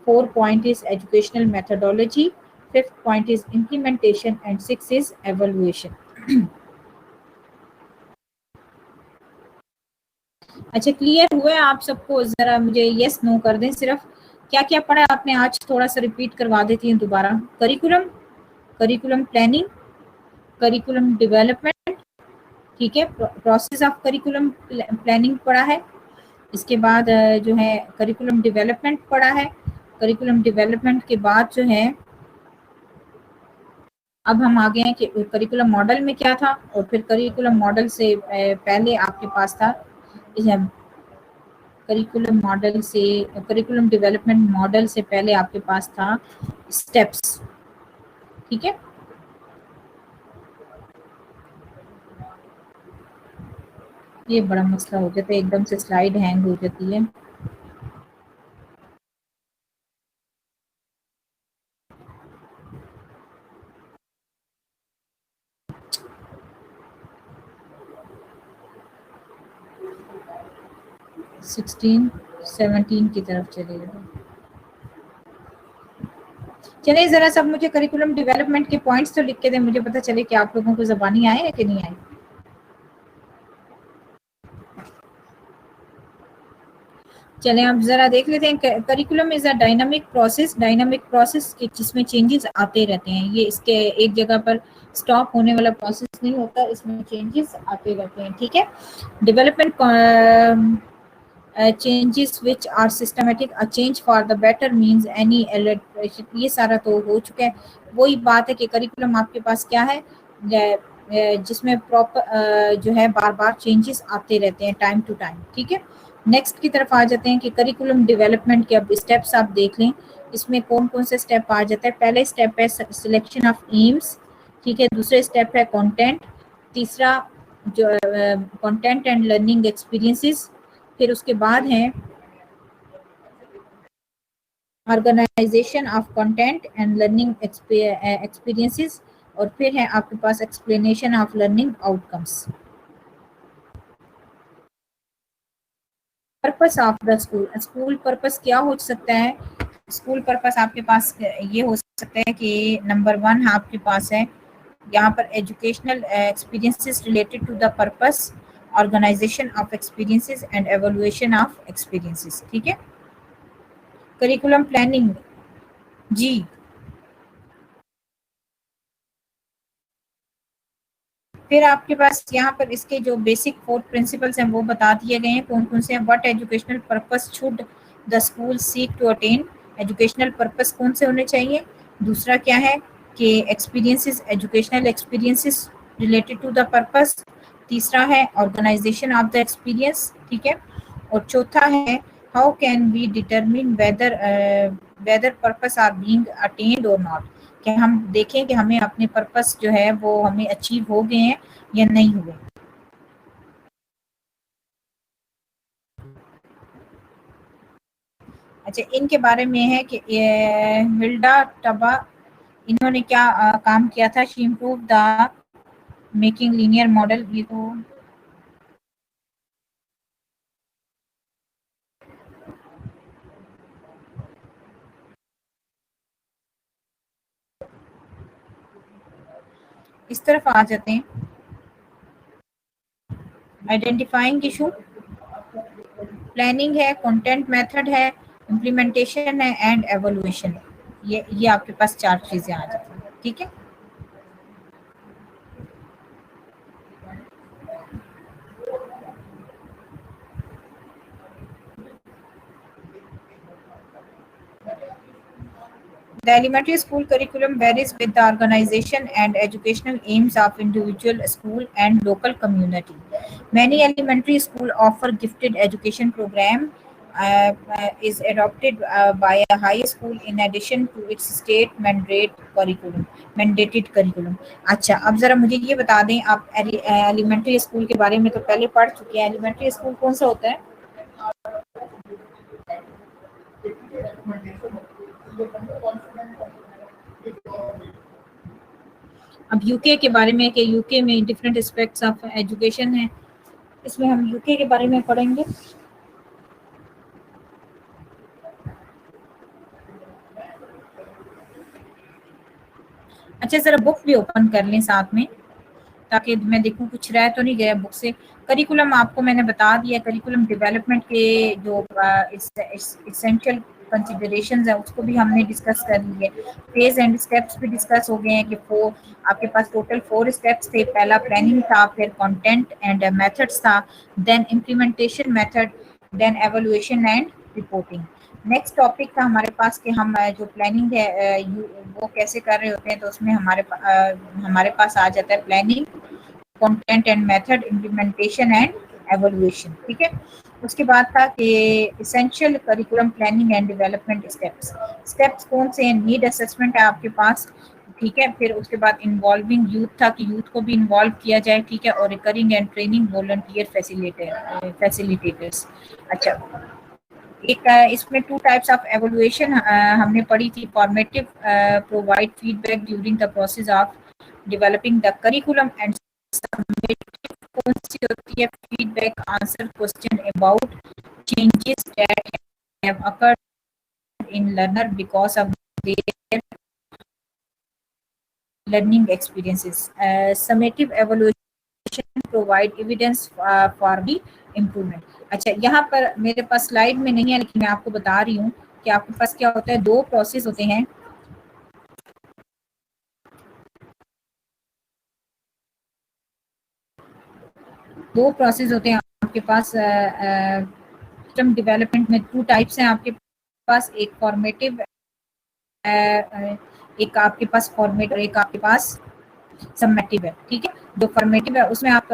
S1: fourth point is educational methodology, fifth point is implementation and sixth is evaluation. अच्छा क्लियर हुआ है आप सबको, जरा मुझे यस नो कर दें सिर्फ, क्या क्या पढ़ा आपने आज, थोड़ा सा रिपीट करवा देती हूँ दोबारा। Curriculum, curriculum planning, curriculum development, ठीक है, प्रोसेस ऑफ करिकुलम प्लानिंग पढ़ा है। इसके बाद जो है करिकुलम डेवलपमेंट पढ़ा है। करिकुलम डेवलपमेंट के बाद जो है अब हम आ गए हैं कि करिकुलम मॉडल में क्या था, और फिर करिकुलम मॉडल से पहले आपके पास था करिकुलम मॉडल से, करिकुलम डेवलपमेंट मॉडल से पहले आपके पास था स्टेप्स, ठीक है। ये बड़ा मसला हो जाता है, एकदम से स्लाइड हैंग हो जाती है। सिक्सटीन 17 की तरफ चले जाओ। चलिए जरा सब मुझे करिकुलम डेवलपमेंट के पॉइंट्स तो लिख के दें, मुझे पता चले कि आप लोगों को जबानी आए है कि नहीं आए। चलें अब जरा देख लेते हैं। Curriculum is a dynamic process जिसमें चेंजेस आते रहते हैं। ये इसके एक जगह पर स्टॉप होने वाला प्रोसेस नहीं होता, इसमें चेंजेस आते रहते हैं, ठीक है। Development changes which are systematic, a change for the better means any elaboration, ये सारा तो हो चुका है। वही बात है कि करिकुलम आपके पास क्या है जिसमें प्रॉपर जो है बार बार चेंजेस आते रहते हैं टाइम टू टाइम, ठीक है। नेक्स्ट की तरफ आ जाते हैं कि करिकुलम डेवलपमेंट के अब स्टेप्स आप देख लें, इसमें कौन कौन से स्टेप आ जाता है। पहले स्टेप है सिलेक्शन ऑफ एम्स, ठीक है। दूसरे स्टेप है कंटेंट, तीसरा जो कंटेंट एंड लर्निंग एक्सपीरियंसेस, फिर उसके बाद है organisation of content and learning experiences, और फिर है आपके पास explanation of learning outcomes. Purpose of the school, school purpose क्या हो सकता है। स्कूल पर्पस आपके पास ये हो सकता है कि नंबर 1 आपके पास है यहाँ पर educational experiences related to the purpose, organisation of experiences and evolution of experiences, ठीक है। करिकुलम प्लानिंग, जी फिर आपके पास यहाँ पर इसके जो बेसिक 4 प्रिंसिपल्स हैं वो बता दिए गए हैं, कौन कौन से हैं। What educational purpose should the school seek to attain, educational purpose कौन से होने चाहिए। दूसरा क्या है कि experiences, educational experiences related to the purpose. तीसरा है ऑर्गेनाइजेशन ऑफ द एक्सपीरियंस, ठीक है। और चौथा है how can we determine whether whether purpose are being attained और नॉट, कि हम देखें कि हमें अपने पर्पस जो है वो हमें अचीव हो गए हैं या नहीं हुए। अच्छा, इनके बारे में है कि हिल्डा टबा, इन्होंने क्या काम किया था। She improve the making linear model, ये तो इस तरफ आ जाते हैं। आइडेंटिफाइंग इशू, प्लानिंग है, कंटेंट मेथड है, इम्प्लीमेंटेशन है एंड एवोल्यूशन है। ये आपके पास 4 चीजें आ जाती हैं, ठीक है। The elementary school curriculum varies with the organization and educational aims of individual school and local community. Many elementary schools offer gifted education program is adopted by a high school in addition to its state curriculum, mandated curriculum. अच्छा, अब जरा मुझे ये बता दें, आप elementary school के बारे में तो पहले पढ़ चुके हैं। एलिमेंट्री स्कूल कौन सा होता है? अब यूके के बारे में कि यूके में डिफरेंट एस्पेक्ट्स ऑफ एजुकेशन है, इसमें हम यूके के बारे में पढ़ेंगे। अच्छा, जरा बुक भी ओपन कर लें साथ में, ताकि मैं देखूं कुछ रह तो नहीं गया बुक से। करिकुलम आपको मैंने बता दिया, करिकुलम डेवलपमेंट के जो इसेंशियल कंसिडरेशंस है उसको भी हमने डिस्कस कर लिए। फेज एंड स्टेप्स भी डिस्कस हो गए हैं कि आपके पास टोटल 4 स्टेप्स थे। पहला प्लानिंग था, फिर कंटेंट एंड मेथड्स था, then implementation method, then evolution and reporting. Next topic था हमारे पास कि हम जो प्लानिंग है वो कैसे कर रहे होते हैं। तो उसमें हमारे पास आ जाता है planning, content and method, implementation and evolution, ठीक है। उसके बाद था कि essential curriculum planning and development steps. Steps कौन से हैं? नीड असेसमेंट है आपके पास, ठीक है। फिर उसके बाद इन्वॉल्विंग यूथ था कि यूथ को भी इन्वॉल्व किया जाए, ठीक है। और recurring and training volunteer facilitators. अच्छा, एक इसमें 2 टाइप्स ऑफ एवोल्यूशन हमने पढ़ी थी। Formative, provide feedback during the process of developing the curriculum, and summative कौन सी होती है? Feedback answer question about changes that have occurred in learner because of their learning experiences. Summative evaluation provide evidence for the improvement. अच्छा, यहाँ पर मेरे पास slide में नहीं है, लेकिन मैं आपको बता रही हूँ कि आपके पास क्या होता है, 2 प्रोसेस होते हैं। आपके पास सिस्टम डेवलपमेंट में 2 टाइप्स हैं आपके पास। एक फॉर्मेटिव, एक आपके पास फॉर्मेट और एक आपके पास समेटिव है, ठीक है। जो फॉर्मेटिव है उसमें आप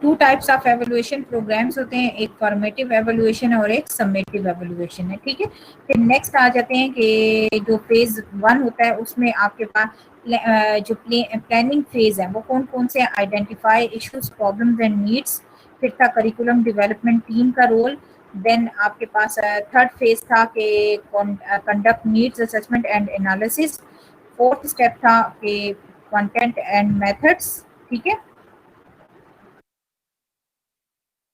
S1: 2 टाइप्स ऑफ एवोल्यूशन प्रोग्राम्स होते हैं, एक फॉर्मेटिव एवोल्यूशन है और एक समेटिव एवोल्यूशन है, ठीक है। फिर नेक्स्ट आ जाते हैं कि जो फेज 1 होता है उसमें आपके पास जो प्लानिंग फेज है वो कौन कौन से identify issues, problems and needs. फिर था करिकुलम डेवलपमेंट टीम का रोल। देन आपके पास थर्ड फेज था कि conduct needs assessment and analysis. Fourth step था कि कंटेंट एंड मेथड्स, ठीक है।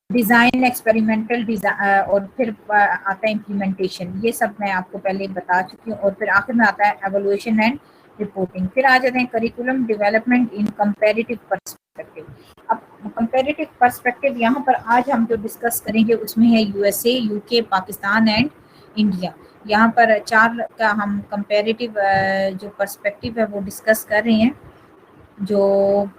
S1: डिजाइन, एक्सपेरिमेंटल डिजाइन, और फिर आता है इम्प्लीमेंटेशन। ये सब मैं आपको पहले बता चुकी हूँ। और फिर आखिर में आता है एवोल्यूशन एंड रिपोर्टिंग। फिर आ जाते हैं curriculum development in comparative perspective. अब कंपैरेटिव पर्सपेक्टिव यहाँ पर आज हम जो डिस्कस करेंगे उसमें है USA, UK, Pakistan and India. यहाँ पर 4 का हम कंपैरेटिव जो पर्सपेक्टिव है वो डिस्कस कर रहे हैं। जो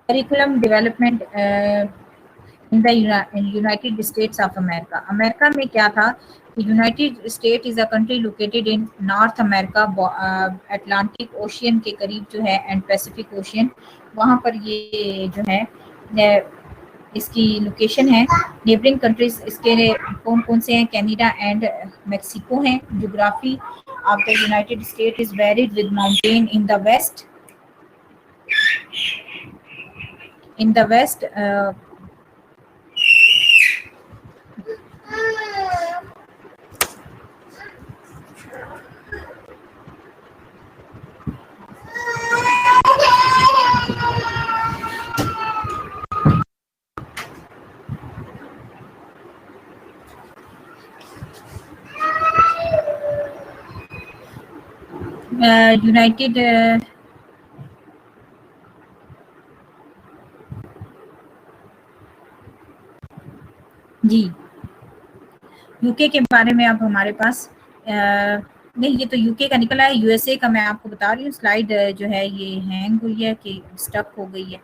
S1: curriculum development in the United states of America. America में क्या था कि United State is a country located in north America, Atlantic ocean के करीब जो है एंड पैसिफिक ओशियन, वहाँ पर ये जो है इसकी लोकेशन है। नेबरिंग कंट्रीज इसके कौन कौन से हैं? कनाडा एंड मेक्सिको हैं। Geography of the United State is varied with mountain in the west. In the west, United जी यूके के बारे में अब हमारे पास नहीं, ये तो यूके का निकला है। यूएसए का मैं आपको बता रही हूँ। स्लाइड जो है ये हैंग हुई है कि स्टक हो गई है।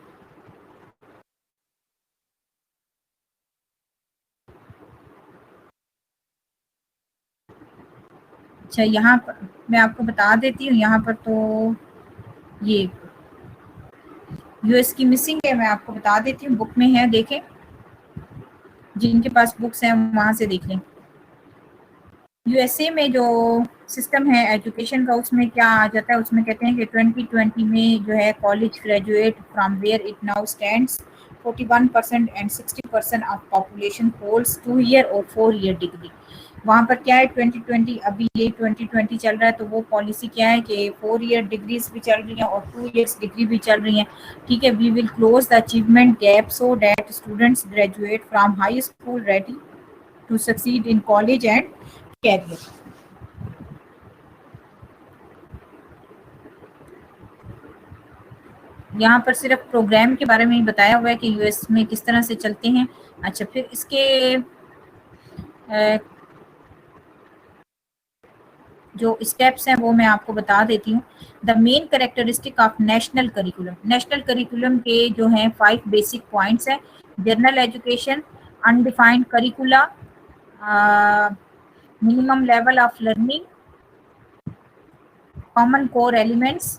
S1: अच्छा, यहाँ पर मैं आपको बता देती हूँ। यहाँ पर तो ये यूएस की मिसिंग है, मैं आपको बता देती हूँ। बुक में है, देखें, जिनके पास बुक्स हैं वहां से देख लें। यूएसए में जो सिस्टम है एजुकेशन का, उसमें क्या आ जाता है? उसमें कहते हैं कि 2020 में जो है college graduate from where it now stands 41% and 60% of population holds 2 year और 4 ईयर डिग्री। वहाँ पर क्या है 2020, अभी ये 2020 चल रहा है, तो वो पॉलिसी क्या है कि 4 ईयर डिग्रीज भी चल रही हैं और 2 ईयर्स डिग्री भी चल रही हैं। ठीक है, we will close the achievement gap so that students graduate from high school ready to succeed in college and career. यहाँ पर सिर्फ प्रोग्राम के बारे में ही बताया हुआ है कि यूएस में किस तरह से चलते हैं। अच्छा, फिर इसके जो स्टेप्स हैं वो मैं आपको बता देती हूँ। The main characteristic of national curriculum. National curriculum के जो हैं 5 बेसिक पॉइंट्स हैं। General education, undefined करिकुला, minimum level of learning, common core elements,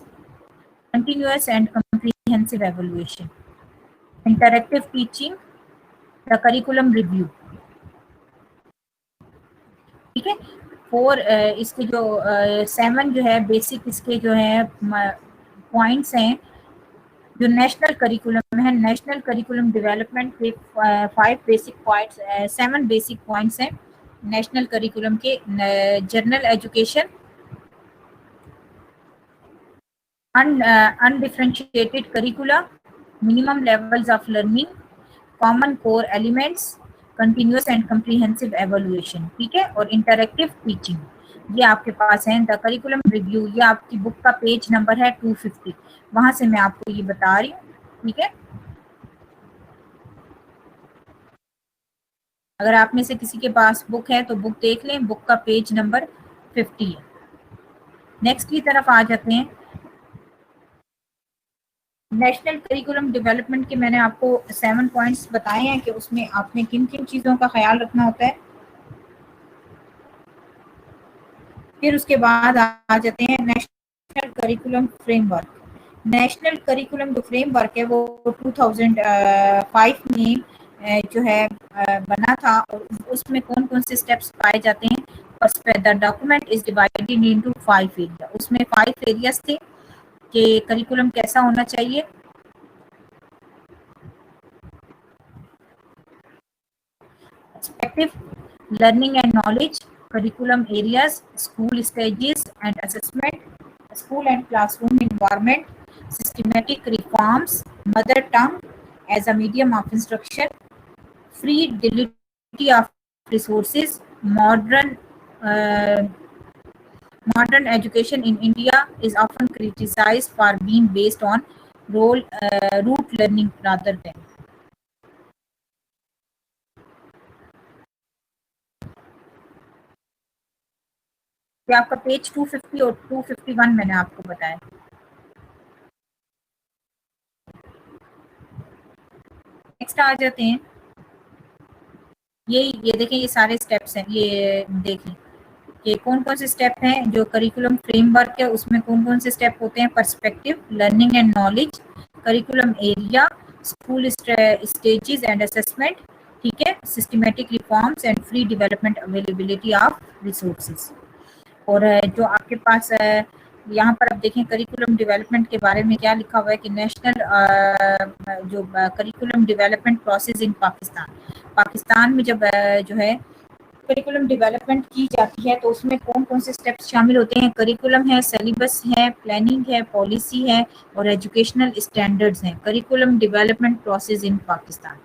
S1: continuous and comprehensive evaluation, interactive teaching, the curriculum review। ठीक है, 4 इसके जो 7 जो है बेसिक इसके जो है पॉइंट्स हैं जो नेशनल करिकुलम है। नेशनल करिकुलम डेवलपमेंट के 5 बेसिक पॉइंट्स, 7 बेसिक पॉइंट्स हैं नेशनल करिकुलम के। General education, undifferentiated curricula, minimum levels of learning, common core elements, continuous and comprehensive evaluation। ठीक है, और इंटरेक्टिव टीचिंग। ये आपके पास है। द करिकुलम रिव्यू, ये आपकी बुक का पेज नंबर है 250, वहां से मैं आपको ये बता रही हूँ। ठीक है, अगर आप में से किसी के पास बुक है तो बुक देख लें, बुक का पेज नंबर 50 है। नेक्स्ट की तरफ आ जाते हैं। नेशनल करिकुलम डेवलपमेंट के मैंने आपको 7 पॉइंट्स बताए हैं कि उसमें आपने किन किन चीज़ों का ख्याल रखना होता है। फिर उसके बाद आ जाते हैं national curriculum framework. National curriculum जो फ्रेमवर्क है वो 2005 में जो है बना था, और उसमें कौन कौन से स्टेप्स पाए जाते हैं। The document is divided into 5 area. उसमें 5 एरियाज थे कि करिकुलम कैसा होना चाहिए। Perspective, learning and knowledge, curriculum areas, school stages and assessment, school and classroom environment, systematic reforms, mother tongue as a medium of instruction, free delivery of resources, modern Modern education in India is often criticized for being based on rote learning rather than. ये आपका page 250 और 251 मैंने आपको बताया। Next आ जाते हैं। ये देखें, ये सारे स्टेप्स हैं, ये देखें कि कौन कौन से स्टेप हैं। जो करिकुलम फ्रेमवर्क है उसमें कौन कौन से स्टेप होते हैं। Perspective, learning and knowledge, curriculum area, school stages and assessment, ठीक है, systematic reforms and free development availability of resources. और जो आपके पास यहाँ पर आप देखें करिकुलम डेवलपमेंट के बारे में क्या लिखा हुआ है कि नेशनल जो curriculum development process in Pakistan, Pakistan में जब जो है करिकुलम डेवलपमेंट की जाती है तो उसमें कौन कौन से स्टेप्स शामिल होते हैं। करिकुलम है, सिलेबस है, प्लानिंग है, पॉलिसी है और एजुकेशनल स्टैंडर्ड्स हैं। Curriculum development process in Pakistan.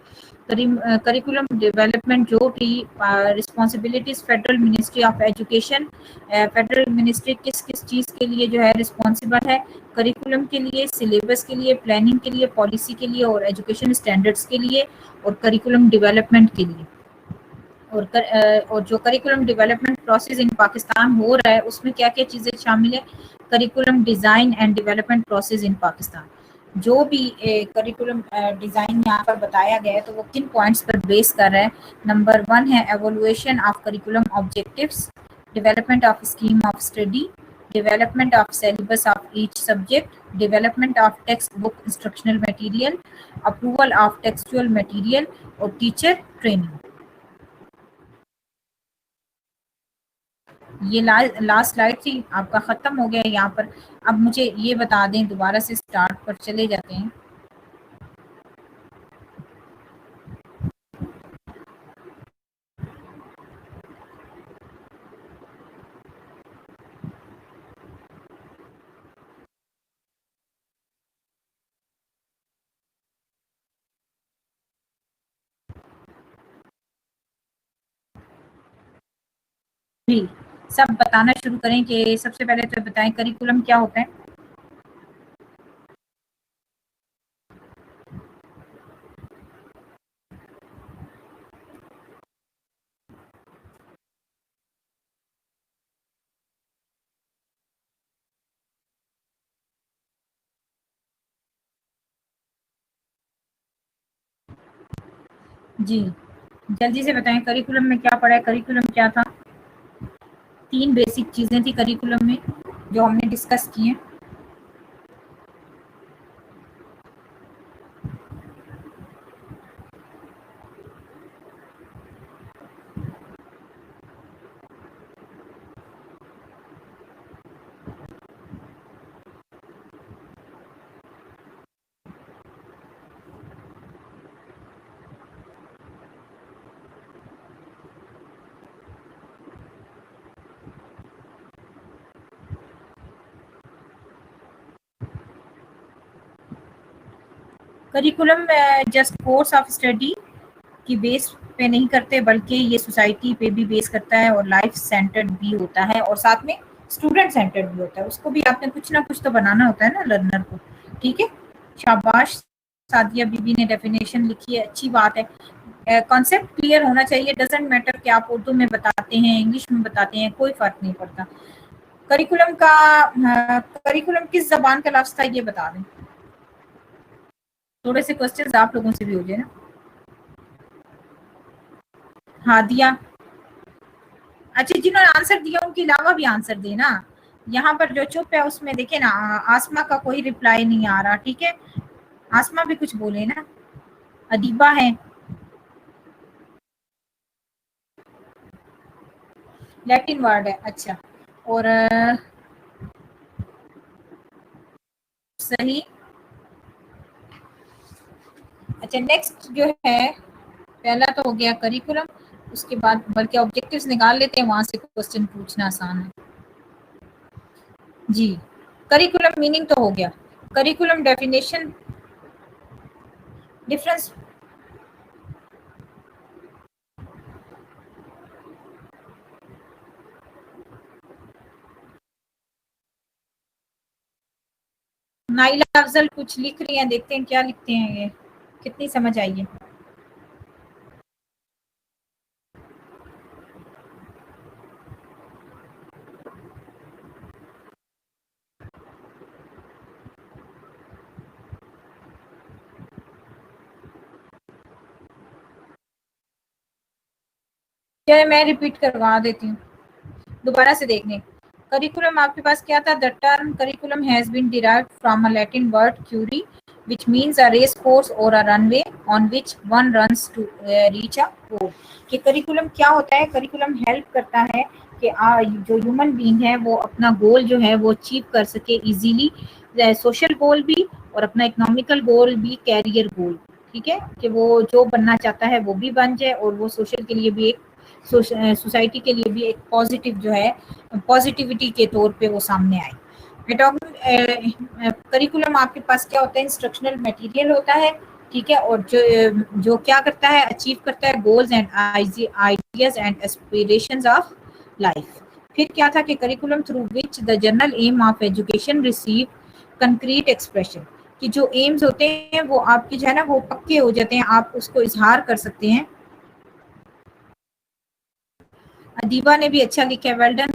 S1: Curriculum development जो भी responsibilities federal ministry of education, federal ministry किस किस चीज़ के लिए जो है रिस्पॉन्सिबल है। करिकुलम के लिए, सिलेबस के लिए, प्लानिंग के लिए, पॉलिसी के लिए और एजुकेशन स्टैंडर्ड्स के लिए और करिकुलम डेवलपमेंट के लिए। और जो curriculum development process in Pakistan हो रहा है उसमें क्या क्या चीज़ें शामिल है। Curriculum design and development process in Pakistan, जो भी करिकुलम डिज़ाइन यहाँ पर बताया गया है तो वो किन पॉइंट्स पर बेस कर रहा है। नंबर 1 है evolution of curriculum objectives, development of scheme of study, development of syllabus of each subject, development of text book instructional material, approval of textual material और टीचर ट्रेनिंग। ये लास्ट स्लाइड थी, आपका खत्म हो गया है यहाँ पर। अब मुझे ये बता दें, दोबारा से स्टार्ट पर चले जाते हैं। भी सब बताना शुरू करें कि सबसे पहले तो बताएं करिकुलम क्या होता है। जी, जल्दी से बताएं करिकुलम में क्या पढ़ा है। करिकुलम क्या था। 3 बेसिक चीजें थी करिकुलम में जो हमने डिस्कस की हैं। Curriculum just course of study की बेस पे नहीं करते बल्कि ये सोसाइटी पे भी बेस करता है और लाइफ सेंटर्ड भी होता है और साथ में स्टूडेंट सेंटर्ड भी होता है। उसको भी आपने कुछ ना कुछ तो बनाना होता है ना लर्नर को। ठीक है, शाबाश। सादिया बीबी ने डेफिनेशन लिखी है, अच्छी बात है। कॉन्सेप्ट क्लियर होना चाहिए, डजेंट मैटर कि आप उर्दू में बताते हैं, इंग्लिश में बताते हैं, कोई फर्क नहीं पड़ता। करिकुलम का करिकुलम किस जबान का लफ्ज था ये बता दें। थोड़े से क्वेश्चंस आप लोगों से भी हो जाए ना। हादिया, अच्छा जिन्होंने आंसर दिया उनके अलावा भी आंसर देना। यहाँ पर जो चुप है उसमें देखे ना, आसमा का कोई रिप्लाई नहीं आ रहा। ठीक है, आसमा भी कुछ बोले ना। अदीबा है, लैटिन वर्ड है, अच्छा। और सही। अच्छा नेक्स्ट जो है, पहला तो हो गया करिकुलम, उसके बाद बल्कि ऑब्जेक्टिव्स निकाल लेते हैं, वहां से क्वेश्चन पूछना आसान है। जी, करिकुलम मीनिंग तो हो गया। Curriculum definition, difference. Naila Afzal कुछ लिख रही हैं, देखते हैं क्या लिखते हैं ये, कितनी समझ आई है। चलिए मैं रिपीट करवा देती हूँ, दोबारा से देख लें। करिकुलम आपके पास क्या था? The term curriculum has been derived from a Latin word currere which means a race course or a runway on which one runs to reach a goal। कि करिकुलम क्या होता है? करिकुलम हेल्प करता है कि जो ह्यूमन बीइंग है वो अपना गोल जो है वो अचीव कर सके इजीली, सोशल गोल भी और अपना इकोनॉमिकल गोल भी, कैरियर गोल, ठीक है, कि वो जो बनना चाहता है वो भी बन जाए और वो सोशल के लिए भी एक सोसाइटी के लिए भी एक पॉजिटिव जो है पॉजिटिविटी के तौर पे वो सामने आए। करिकुलम आपके पास क्या होता है? इंस्ट्रक्शनल मटेरियल होता है, ठीक है, और जो क्या करता है? अचीव करता है goals and ideas and aspirations of life. फिर क्या था कि curriculum through which the general aim of education receive concrete expression, कि जो एम्स होते हैं वो आपके जो है ना वो पक्के हो जाते हैं, आप उसको इजहार कर सकते हैं। अदीबा ने भी अच्छा लिखा है, वेल डन,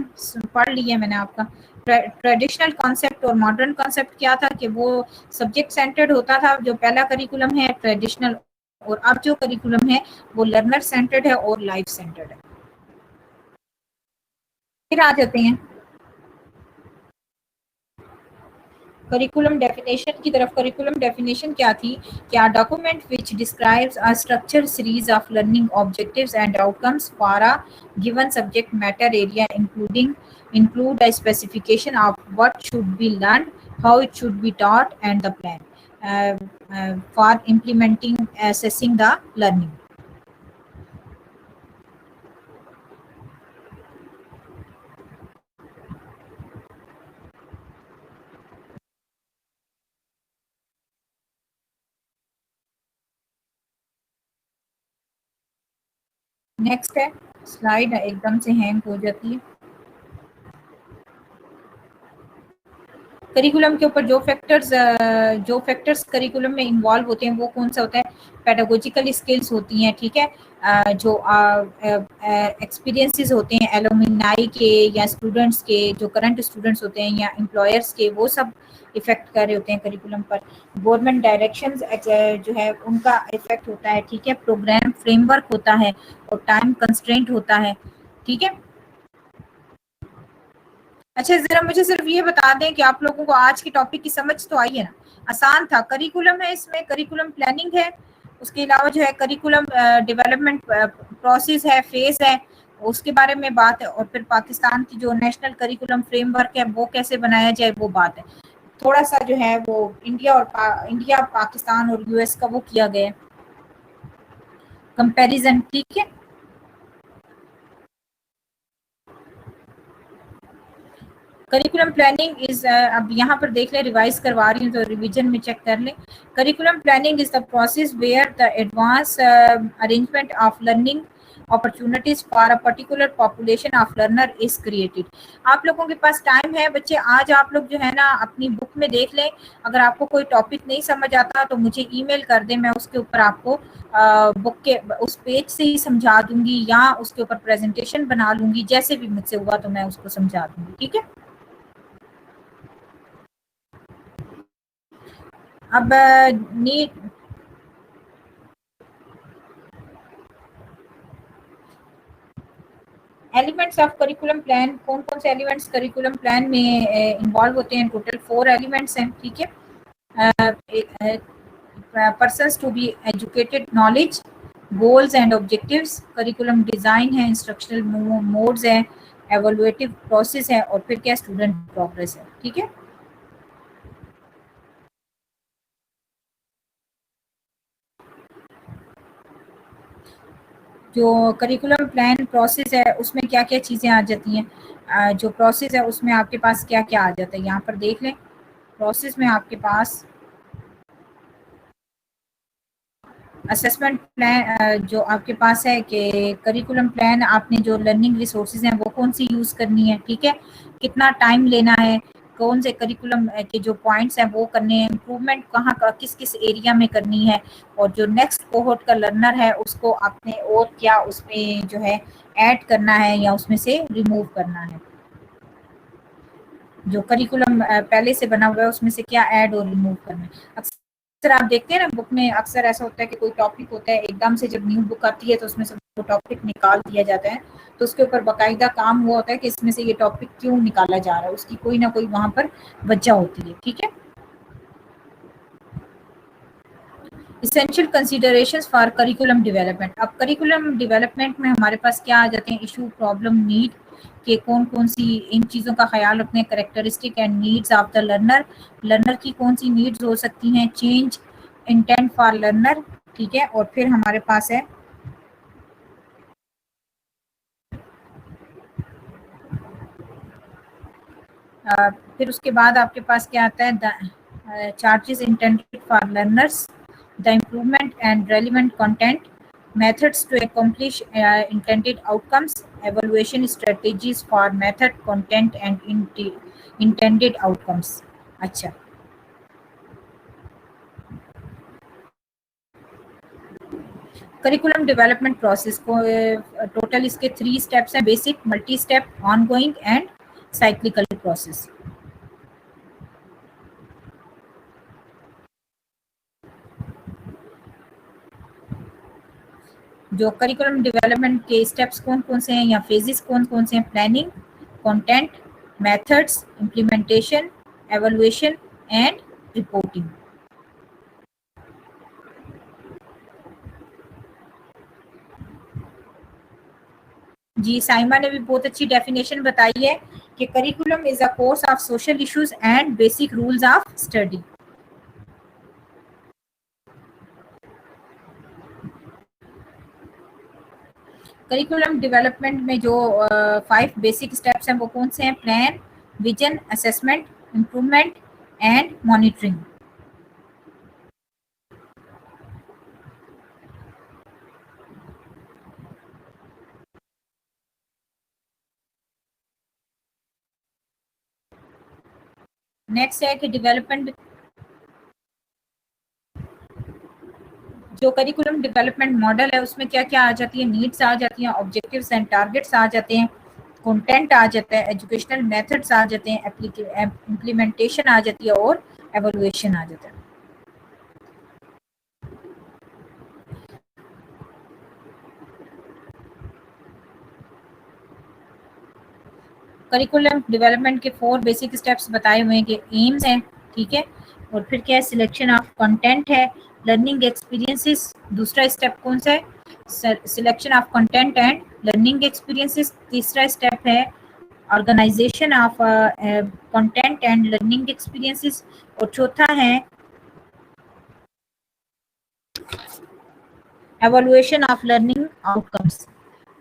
S1: पढ़ लिया मैंने आपका। ट्रेडिशनल कॉन्सेप्ट और मॉडर्न कॉन्सेप्ट क्या था? कि वो सब्जेक्ट सेंटर्ड होता था जो पहला करिकुलम है ट्रेडिशनल, और अब जो करिकुलम है वो लर्नर सेंटर्ड है और लाइफ सेंटर्ड है। फिर आ जाते हैं करिकुलम डेफिनेशन की तरफ। करिकुलम डेफिनेशन क्या थी? क्या document which describes a structure series of learning objectives and outcomes for a given subject matter area including include a specification of what should be learned, how it should be taught, and the plan for implementing, assessing the learning। Next है, slide एकदम से hang हो जाती है। Curriculum के ऊपर जो factors curriculum में इन्वॉल्व होते हैं वो कौन सा होता है? पेडागोजिकल स्किल्स होती हैं, ठीक है, जो एक्सपीरियंसेस होते हैं एलुमनाई के या स्टूडेंट्स के, जो करंट स्टूडेंट्स होते हैं या एम्प्लॉयर्स के, वो सब इफेक्ट कर रहे होते हैं करिकुलम पर। गवर्नमेंट डायरेक्शंस जो है उनका इफेक्ट होता है, ठीक है, प्रोग्राम फ्रेमवर्क होता है और टाइम कंस्ट्रेंट होता है, ठीक है। अच्छा, जरा मुझे सिर्फ ये बता दें कि आप लोगों को आज की टॉपिक की समझ तो आई है ना? आसान था। करिकुलम है, इसमें करिकुलम प्लानिंग है, उसके अलावा जो है करिकुलम डेवलपमेंट प्रोसेस है, फेज है, उसके बारे में बात है, और फिर पाकिस्तान की जो नेशनल करिकुलम फ्रेमवर्क है वो कैसे बनाया जाए वो बात है। थोड़ा सा जो है वो इंडिया पाकिस्तान और यूएस का वो किया गया है कंपैरिजन, ठीक है। करिकुलम प्लानिंग इज, अब यहाँ पर देख लें, रिवाइज करवा रही हूँ तो रिवीजन में चेक कर लें। Curriculum planning is the process where the advance arrangement of learning opportunities for a particular population of learner is created. आप लोगों के पास टाइम है बच्चे, आज आप लोग जो है ना अपनी बुक में देख लें, अगर आपको कोई टॉपिक नहीं समझ आता तो मुझे ईमेल कर दें, मैं उसके ऊपर आपको बुक के उस पेज से ही समझा दूंगी या उसके ऊपर प्रेजेंटेशन बना लूंगी, जैसे भी मुझसे हुआ तो मैं उसको समझा दूंगी, ठीक है। अब neat elements of curriculum plan, कौन कौन से एलिमेंट्स करिकुलम प्लान में इन्वॉल्व होते हैं? टोटल 4 एलिमेंट्स हैं, ठीक है। Persons to be educated, knowledge, goals and objectives, curriculum design है, इंस्ट्रक्शनल मोड्स है, एवोल्युएटिव प्रोसेस है, और फिर क्या? स्टूडेंट प्रोग्रेस है, ठीक है। जो करिकुलम प्लान प्रोसेस है उसमें क्या क्या चीज़ें आ जाती हैं? जो प्रोसेस है उसमें आपके पास क्या क्या आ जाता है, यहाँ पर देख लें। प्रोसेस में आपके पास असेसमेंट प्लान जो आपके पास है कि करिकुलम प्लान, आपने जो लर्निंग रिसोर्सेज हैं वो कौन सी यूज़ करनी है, ठीक है, कितना टाइम लेना है, कौन से करिकुलम के जो पॉइंट्स हैं वो करने हैं, इम्प्रूवमेंट कहाँ का किस किस एरिया में करनी है, और जो नेक्स्ट कोहोर्ट का लर्नर है उसको आपने और क्या उसमें जो है ऐड करना है या उसमें से रिमूव करना है। जो करिकुलम पहले से बना हुआ है उसमें से क्या ऐड और रिमूव करना है। अक्सर आप देखते हैं ना बुक में अक्सर ऐसा होता है कि कोई टॉपिक होता है, एकदम से जब न्यू बुक आती है तो उसमें से वो टॉपिक निकाल दिया जाता है, तो उसके ऊपर बाकायदा काम हुआ होता है कि इसमें से ये टॉपिक क्यों निकाला जा रहा है, उसकी कोई ना कोई वहां पर वजह होती है। ठीक है, essential considerations for curriculum development. अब करिकुलम डेवलपमेंट में हमारे पास क्या आ जाते हैं, इशू, प्रॉब्लम, नीड के कौन कौन सी इन चीज़ों का ख्याल रखते हैं, characteristic and needs of the learner, learner की कौन सी नीड्स हो सकती हैं, चेंज इंटेंट फॉर लर्नर। ठीक है, और फिर हमारे पास है फिर उसके बाद आपके पास क्या आता है, charges intended for learners, the improvement and relevant content, methods to accomplish intended outcomes, evaluation strategies for method, content and intended outcomes। अच्छा, करिकुलम डेवलपमेंट प्रोसेस को टोटल इसके 3 स्टेप्स हैं, basic, multi step, ongoing and cyclical process. जो curriculum development के steps कौन कौन से हैं या फेजेस कौन कौन से हैं, planning, content, methods, implementation, evaluation and reporting. जी, साइमा ने भी बहुत अच्छी डेफिनेशन बताई है कि curriculum is a course of social issues and basic rules of study. Curriculum development में जो 5 बेसिक स्टेप्स हैं वो कौन से हैं, plan, vision, assessment, improvement and monitoring. Next है कि डेवलपमेंट, जो करिकुलम डेवलपमेंट मॉडल है उसमें क्या क्या आ जाती है, नीड्स आ जाती हैं, ऑब्जेक्टिव्स एंड टारगेट्स आ जाते हैं, कंटेंट आ जाता है, एजुकेशनल मेथड्स आ जाते हैं, इम्प्लीमेंटेशन आ जाती है और एवोल्यूशन आ जाता है। करिकुलम डेवलपमेंट के 4 बेसिक स्टेप्स बताए हुए हैं कि एम्स हैं, ठीक है, और फिर क्या है, सिलेक्शन ऑफ कंटेंट है, लर्निंग एक्सपीरियंसेस, दूसरा स्टेप कौन सा है, selection of content and learning experiences, तीसरा स्टेप है organisation of content and learning experiences, और चौथा है एवोल्यूशन ऑफ लर्निंग आउटकम्स,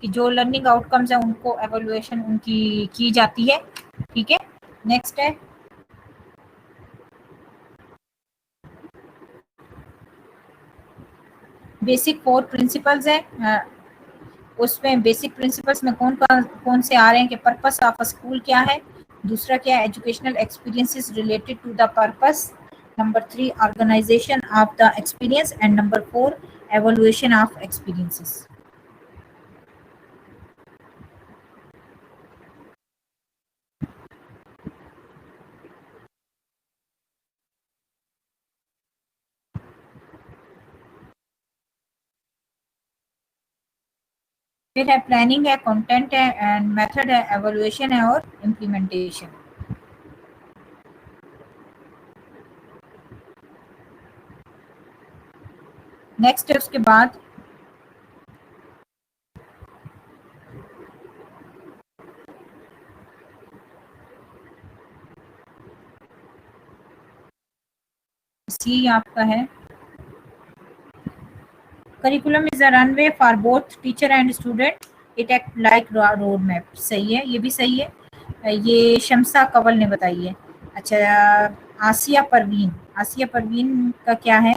S1: कि जो लर्निंग आउटकम्स है उनको एवोल्यूशन उनकी की जाती है। ठीक है, नेक्स्ट है बेसिक 4 प्रिंसिपल्स है, उसमें बेसिक प्रिंसिपल्स में कौन से आ रहे हैं कि पर्पस ऑफ अ स्कूल क्या है, दूसरा क्या है, educational experiences related to the purpose, number 3 organisation of the experience and number 4 evolution of experiences. फिर है प्लानिंग है, कंटेंट है एंड मेथड है, एवोल्यूशन है और इम्प्लीमेंटेशन। नेक्स्ट है उसके बाद सी आपका है, curriculum is a runway for both teacher and student, it act like road map. सही है, ये भी सही है, ये शमसा कंवल ने बताई है। अच्छा, आसिया परवीन, आसिया परवीन का क्या है,